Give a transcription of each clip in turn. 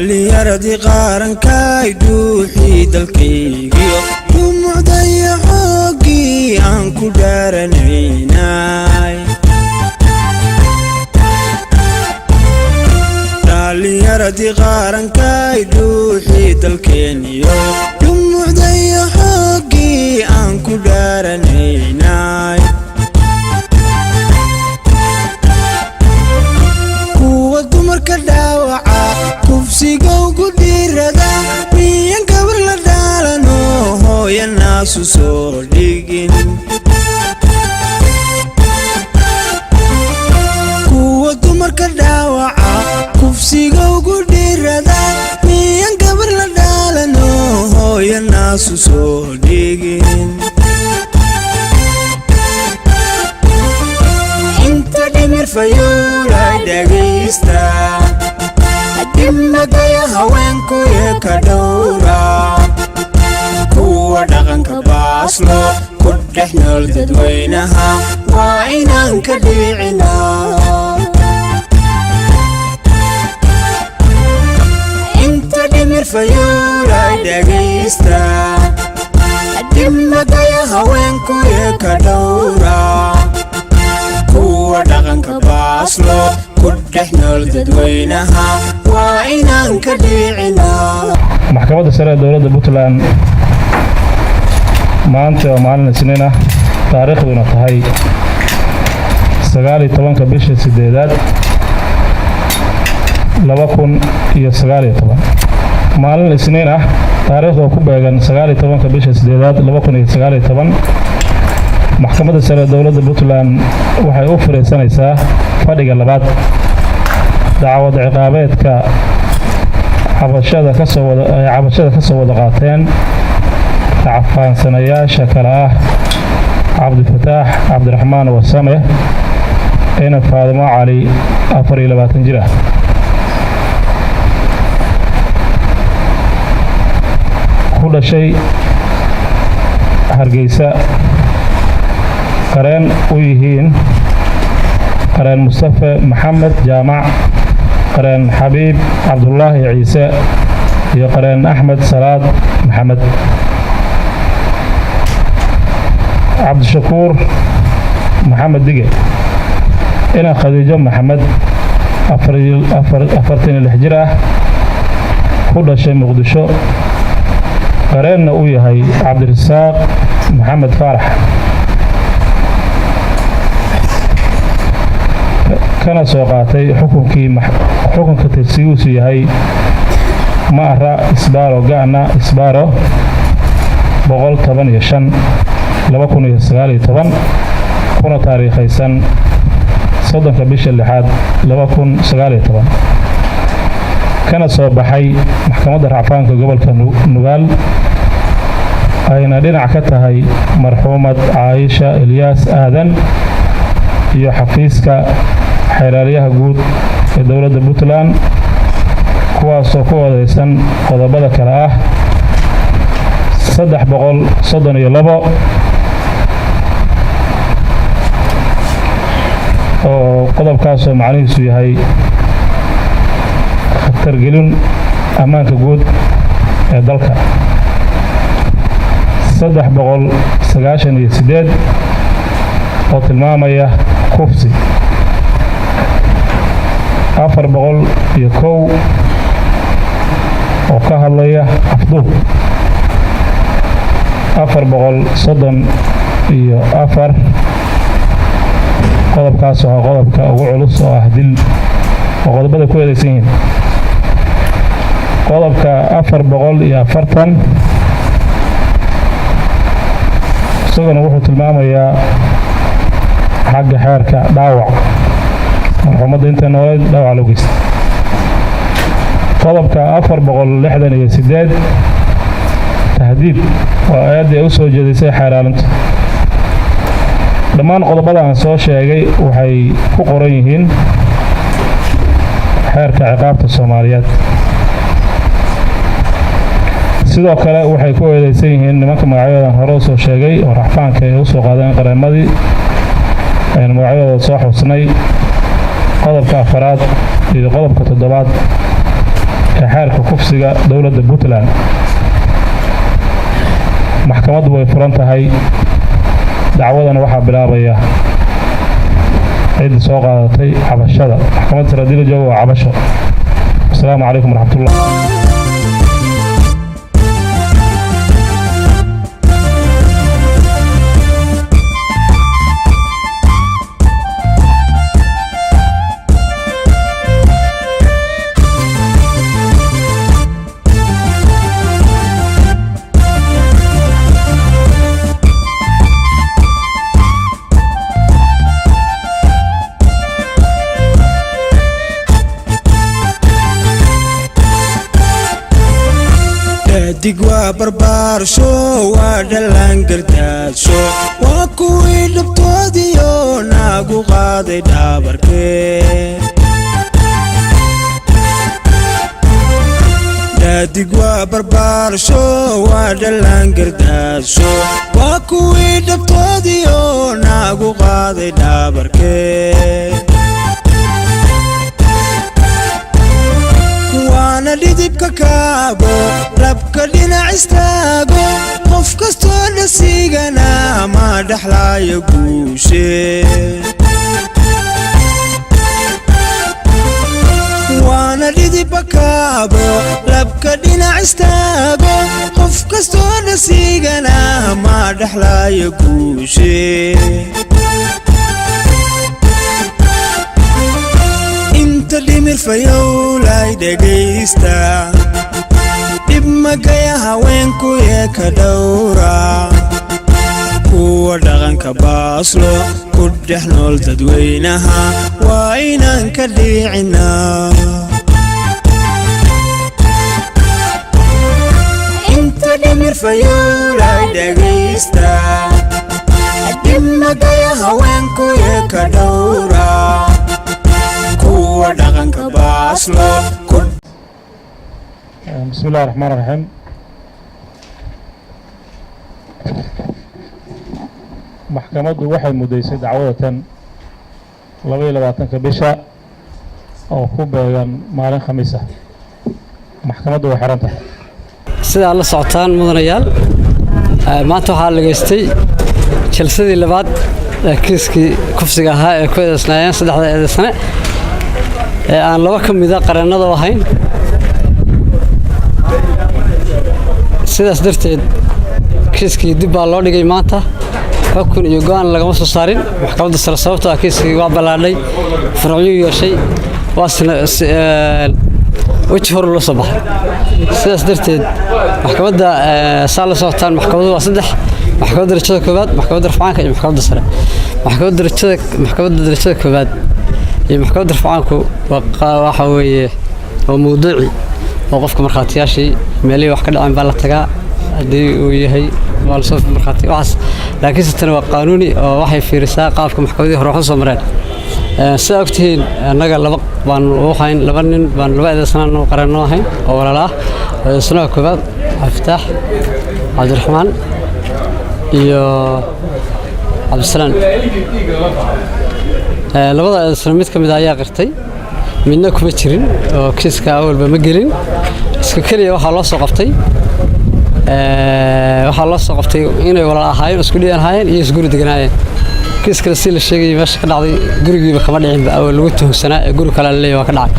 dhalinyaradi qarankaay dhuuxii dalkaygiyo dumucdaya xoogii aan ku dhaaranaynay dhalinyaradi qarankaay dhuuxii dalkeeniyo dumucdaya xoogii aan ku dhaaranaynay kuwa dumarka dhaawaca kufsiga ugu dhiirada miyan gabar la dhaalano hooya naasu soo dhigin kuwa dumarka dhaawaca kufsiga ugu dhiirada miyan gabar la dhaalano hooya naasu soo dhigin inta dhimir fayuulay dhagaysta dimmadaya haweenku ee ka dhowra kuwa dhaqanka baaslo ku dhex nool dadweynaha waa inaan ka dhicinaa inta dhimir fayuulay dhagaysta dimmadaya haweenku ee ka dhowra kuwa dhaqanka baaslo ku dhex nool dadweynaha waa inaan ka dhicinaa maxkamadda sare ee dowladda Puntland maanta oo maalin Isniin ah taariikhduna tahay 19 bisha 8 2019 maalin Isniin ah taariikhda ku beegan 19 bisha 8 2019 maxkamadda sare ee dowladda Puntland waxay u fariisanaysaa fadhiga labaad dacwad ciqaabeedka cabashada ka soo wada qaateen racfaansanayaasha kala ah Cabdifataax Cabdiraxmaan Wasame ina Faadimo Cali 24 jir ah ku dhashay Hargeysa qareen u yihiin qareen Mustafa Maxamed Jaamac qareen Xabiib Cabdullaahi Ciise iyo qareen Axmed Salaad Maxamed Cabdishakuur Maxamed Dige ina Khadiijo Maxamed 46 jir ah ku dhashay Muqdisho qareenna uu yahay Cabdirasaaq Maxamed Faarax kana soo qaatay xukunka tirsigiisu yahay Maara Isbaaro Gaana Isbaaro 115 2019 kuna taariikhaysan 3 bisha 6 2019 kana soo baxay maxkamadda racfaanka gobolka Nugaal ayna dhinac ka tahay marxuumad Caaisha Ilyas Aadan iyo xafiiska xeeraryaha guud ee dowladda Puntland kuwaasoo ku wadaysan qodobada kale ah 332 oo qodobkaasoo macnihiisu yahay khatar gelin ammaanka guud ee dalka 398 oo tilmaamaya kufsi 401 oo ka hadlaya afduub 434 qodobkaas oo qodobka ugu culus oo ah dil oo qodobada ku eedeysan yihiin qodobka 440 isaguna wuxuu tilmaamayaa xagga xeerka dhaawac marxuumadda inta noolay dhaawac loo geystay qodobka 468 tahdiid waa aad ay u soo jeedisay xeeraalinta dhammaan qodobada aan soo sheegay waxay ku qoran yihiin xeerka ciqaabta Soomaaliyeed sidoo kale waxay ku eedeysan yihiin nimanka magacyadooda hore soo sheegay oo racfaanka ay u soo qaadeen qareemadii ayaan magacyadooda soo xusnay qodobka 4 iyo qodobka 7 xeerka kufsiga dowladda Puntland. maxkamaddu way furan tahay. dacwadana waxaa bilaabaya cid soo qaadatay cabashada. maxkamadda sare dil jooga waa cabasho. assalaamu calaykum waraxmatullah. digwa barbar show waa dhalan gardaasho waa kuwii dhabtoodiyo naagu qaaday dhabarkee digwa barbar show waa dhalan gardaasho waa kuwii dhabtoodiyo naagu qaaday dhabarkee وانا dhidibka kaabo labka dhinac istaago qof kastoo dhasigana ma dhaxlaayo guushe وانا dhidibka kaabo labka dhinac istaago qof kastoo dhasigana ma dhaxlaayo guushe dimir fayowlay dhegaysta dhib magaya haweenku ee ka dhowra kuwa dhaqanka baaslo ku dhex nool dadweynaha waa inaan ka dhicinaa inta dimir fayowlay dhegaysta dhib magaya haweenku ee ka dhowra بسم الله الرحمن الرحيم. maxkamaddu waxay mudaysay dacwadatan 22 bisha oo ku beegan maalin khamiis ah. maxkamaddu way xiran tahay. sida la socotaan mudanayaal maanta waxaa lageystay jalsadii labaad kiiskii kufsiga ahaa ee ku eedeysnaayeen 3 eedeysane aan laba ka mid ah qareenada ahayn. sidaas darteed kiiskii dib baa loo dhigay maanta. xukun iyo go'aan lagama soo saarin. maxkamadda sare sababtoo ah kiiskii waa balaadhay farciyo yeeshay waasna wajh hor loo soo baxay. sidaas darteed maxkamadda saa la socotaan maxkamaddu waa 3 maxkamadda darajada koowaad maxkamadda rafcaanka iyo maxkamadda sare. maxkamadda darajada koowaad iyo maxkamadda rafcaanku waxa weeye oo mawduuci oo qofka markhaatiyaashii meelihii wax ka dhaceen baa la tagaa haddii uu yahay waa la soo markhaati waxaas. laakiinse tani waa qaanuuni oo waxay fiirisaa qaabka maxkamadii hore wax u soo mareen. sidaa ogtihiin annaga laba baan u hayn 2 nin baan 2 eedeysanaan oo qaranno ahayn oo walaala ah. eedeysanaha koowaad Cabdifitaax Cabdiraxmaan iyo Cabdisalaan. labada eedeysana mid ka mid ah ayaa qirtay midna kuma jirin oo kiiska awalba ma gelin. iska kaliya waxaa loo soo qabtay inay walaal ahaayeen isku dhiyaan ahaayeen iyo isguri deganaayeen. kiiskana si la sheegay meesha ka dhacday gurigiiba kama dhicin ba awal lagu tuhunsanaa ee guri kale la leeyahay waa ka dhacay.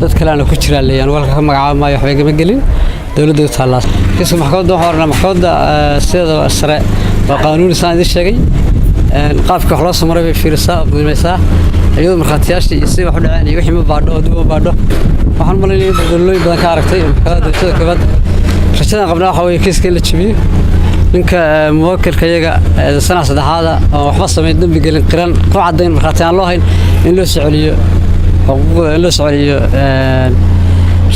dad kaleana ku jira leeyaan walka ka magacaabay waxba gama gelin dawladda u taalaas. kiiska maxkamadda waxa horna maxkamadda sida sare waa qaanuuni saan idin sheegay qaabka wax loo soo maray bay fiirisaa buumaysaa iyadoo markhaatiyaashii iyo si wax u dhaceen iyo wixii ma baadho oo dib u baadho. waxaan malaynayaa in dadweyne badan ka aragtay maxkamadda darajada koowaad rajadan qabnaa waxa weeye kiiska la jabiyo. ninka muwakkilka iyaga sanaha saddexaad oo waxba sameeyay dambi gelin qiran ku cadeyn markhaati aan loo hayn in loo socoliyo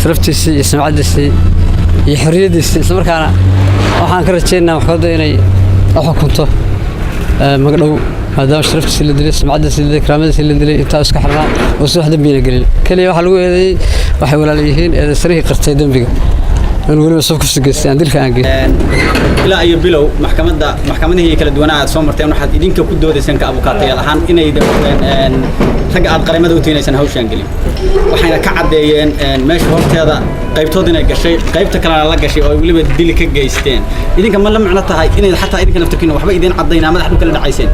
sharaftiisii iyo sumcadiisii iyo xorriyadiisii isla markaana waxaan ka rajaynayaa maxkamadda inay u xukunto magdhow maadaama sharaftiisii la dilay sumcadiisii la dilay karaamadiisii la dilay intaa iska xirnaa oo si wax dambiina gelin. kaliya waxaa lagu eedeeyey waxay walaal yihiin eedeysanihii qirtay dambiga إنه يقولون سوف كسجستان دير كان جي. لا أي بلو محكمة هي كلا دونا صومرتين واحد إدين كقول دو ديسن كأبوكاتي الحين إنه يدور رجع قريمة دوتين يسنهوش ينقلي وحين كعدين ماشي وقت هذا qaybtood inay gashay qaybta kalena la gashay oo waliba dil ka geysteen idinka ma la macno tahay inay xataa idinka naftirkiina waxba idin cadeynaa madax dhulka la dhacayseen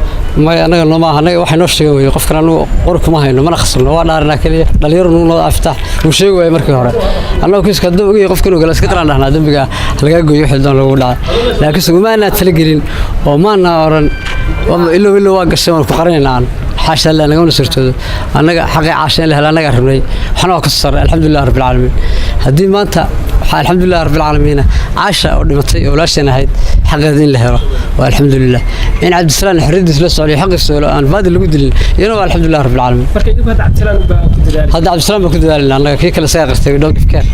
ما أنا ما أنا waxay noo sheegay way qofkan anu qorka ma hayno mana khasno waa dhaarna kaliya dhalinyaro noo aftax uu sheegay markii hore annagu kiiska dad ogay qofkan uu galaas ka qaran dhahnaa dambiga laga gooyo wixii doon lagu dhacay laakiin suguma ana tala gelin oo maana oran ilo waa gashay oo ku qaranayna حاشا الله نقول سرتود أنا حقي عشان له أنا قربني إحنا كسر الحمد لله رب العالمين هدي ما أنت الحمد لله رب العالمين عاشا ودمتي ولا شيء نهيد حق هذين له والحمد لله إن عبد السلام حريد بس عليه حق السؤال أنا فادي اللي قدر ينو الحمد لله رب العالمين هذا عبد السلام هذا عبد السلام بكذا أنا كي كل ساعة قصتي دوق فكر